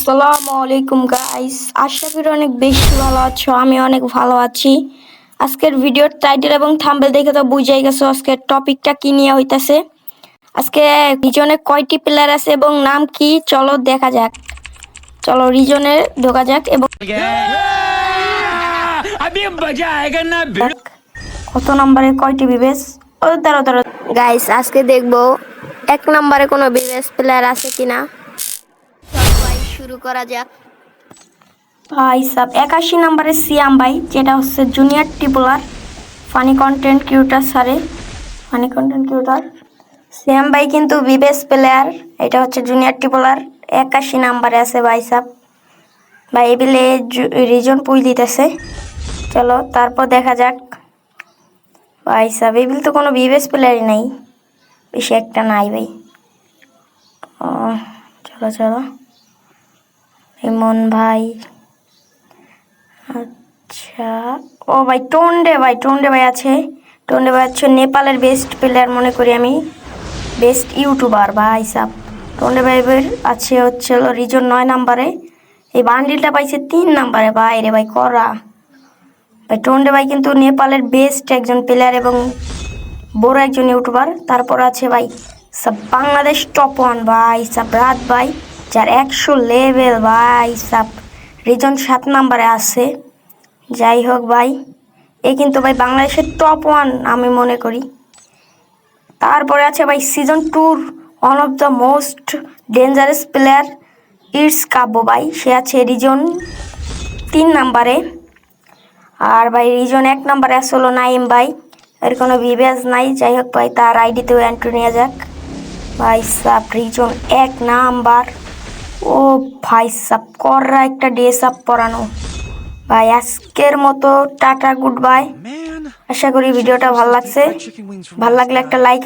আসসালামু আলাইকুম গাইস, আশা করি অনেক বেশি ভালো আছো। আমি অনেক ভালো আছি। আজকের ভিডিওর টাইটেল এবং থাম্বনেল দেখে তো বুঝাই গেছো আজকের টপিকটা কি নিয়ে হইতাছে। আজকে রিজনে কয়টি প্লেয়ার আছে এবং নাম কি, চলো দেখা যাক। চলো রিজনে ঢোকা যাক এবং কত নম্বরে কয়টি বিবেস। ও দাঁড়াও গাইস, আজকে দেখবো এক নম্বরে কোনো বিবেস প্লেয়ার আছে কিনা। চলো ভাই শুরু করা যাক। ভাই সাব 81 নম্বরে সিয়াম ভাই, যেটা হচ্ছে জুনিয়র টিপুলার ফানি কন্টেন্ট ক্রিয়েটর সারে ফানি কন্টেন্ট ক্রিয়েটর সিয়াম ভাই কিন্তু বিবেস প্লেয়ার। এটা হচ্ছে জুনিয়র টিপুলার 81 নম্বরে আছে ভাই সাব। ভাই এবিলে রিজন পুই দিতেছে। চলো তারপর দেখা যাক। ভাই সাব এবিল তো কোনো বিবেস প্লেয়ারই নাই, বেশি একটা নাই ভাই। চলো চলো ইমন ভাই, আচ্ছা। ও ভাই টোন্ডে ভাই আছে। টোন্ডে ভাই হচ্ছে নেপালের বেস্ট প্লেয়ার মনে করি আমি, বেস্ট ইউটিউবার ভাই সাব। টোন্ডে ভাইয়ের আছে হচ্ছে রিজন 9 নম্বরে। এই বান্ডিলটা পাইছে 3 নম্বরে। ভাই রে ভাই করা ভাই। টোন্ডে ভাই কিন্তু নেপালের বেস্ট একজন প্লেয়ার এবং বড় একজন ইউটিউবার। তারপর আছে ভাই সব বাংলাদেশ টপ 1 ভাই সাব রাত ভাই, যার 100 লেভেল ভাই সাব, রিজন 7 নম্বরে আছে। যাই হোক ভাই, এ কিন্তু ভাই বাংলাদেশের টপ 1 আমি মনে করি। তারপরে আছে ভাই season 2 one of the most dangerous player it's Kavya ভাই, সে আছে রিজন 3 নম্বরে। আর ভাই রিজন 1 নম্বরে আসলো নাইম ভাই, এর কোনো বিবেজ নাই। যাই হোক ভাই, তার আইডিতেও এন্ট্রি নেওয়া যাক। ভাই সাব রিজন 1 নাম্বার। ও ভাই সাব কররা একটা ড্রেস আপ পরানো ভাই। আজকের মতো টাটা, গুড বাই। আশা করি ভিডিওটা ভালো লাগছে। ভালো লাগলে একটা লাইক